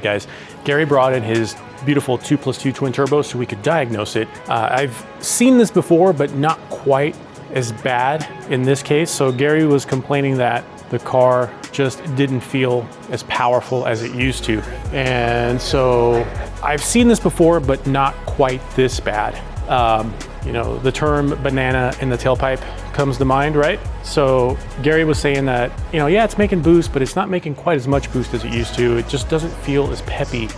guys, Gary brought in his beautiful 2+2 twin turbo so we could diagnose it. I've seen this before, but not quite as bad in this case. So Gary was complaining that the car just didn't feel as powerful as it used to. And so I've seen this before, but not quite this bad. You know, the term banana in the tailpipe comes to mind, right? So Gary was saying that, you know, yeah, it's making boost, but it's not making quite as much boost as it used to. It just doesn't feel as peppy.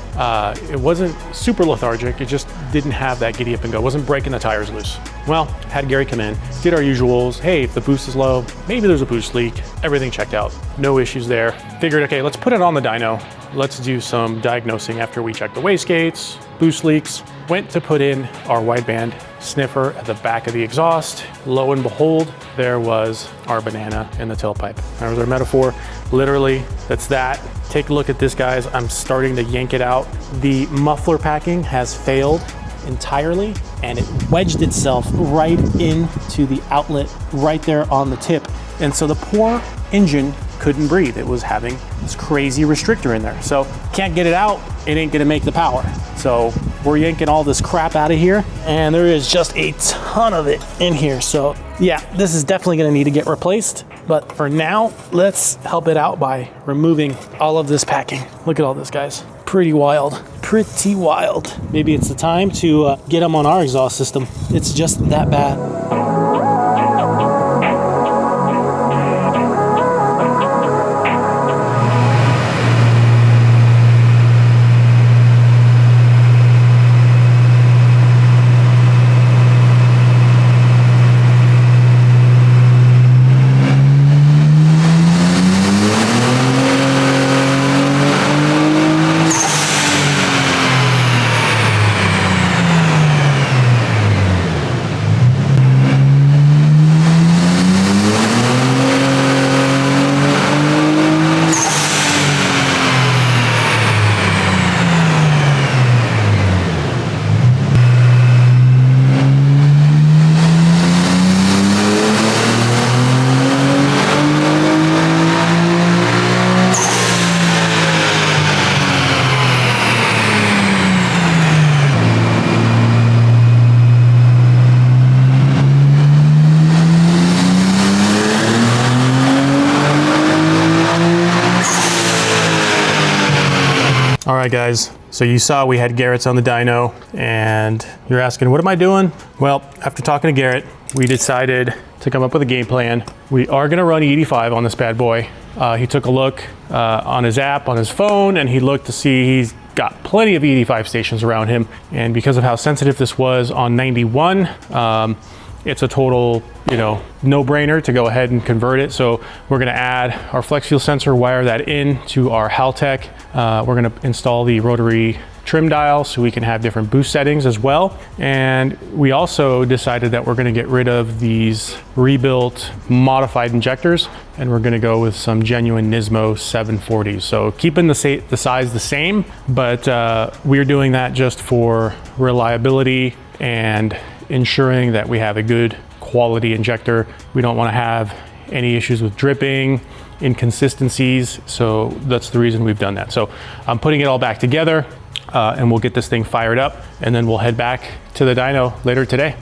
It wasn't super lethargic. It just didn't have that giddy up and go. It wasn't breaking the tires loose. Well, had Gary come in, did our usuals. Hey, if the boost is low, maybe there's a boost leak. Everything checked out. No issues there. Figured, okay, let's put it on the dyno. Let's do some diagnosing after we check the wastegates, boost leaks. Went to put in our wideband sniffer at the back of the exhaust. Lo and behold, there was our banana in the tailpipe. That was our metaphor. Literally, that's that. Take a look at this, guys. I'm starting to yank it out. The muffler packing has failed entirely, and it wedged itself right into the outlet right there on the tip. And so the poor engine couldn't breathe. It was having this crazy restrictor in there. So can't get it out, it ain't gonna make the power. So we're yanking all this crap out of here, and there is just a ton of it in here. So yeah, this is definitely gonna need to get replaced. But for now, let's help it out by removing all of this packing. Look at all this, guys. Pretty wild, pretty wild. Maybe it's the time to get them on our exhaust system. It's just that bad. All right, guys, so you saw we had Garrett's on the dyno, and you're asking, what am I doing? Well, after talking to Garrett, we decided to come up with a game plan. We are gonna run E85 on this bad boy. He took a look on his app, on his phone, and he looked to see he's got plenty of E85 stations around him. And because of how sensitive this was on 91, it's a total, you know, no-brainer to go ahead and convert it. So we're gonna add our flex fuel sensor, wire that in to our Haltech. We're gonna install the rotary trim dial so we can have different boost settings as well. And we also decided that we're gonna get rid of these rebuilt modified injectors, and we're gonna go with some genuine Nismo 740s. So keeping the size the same, but we're doing that just for reliability and ensuring that we have a good quality injector. We don't want to have any issues with dripping, inconsistencies. So that's the reason we've done that. So I'm putting it all back together and we'll get this thing fired up, and then we'll head back to the dyno later today.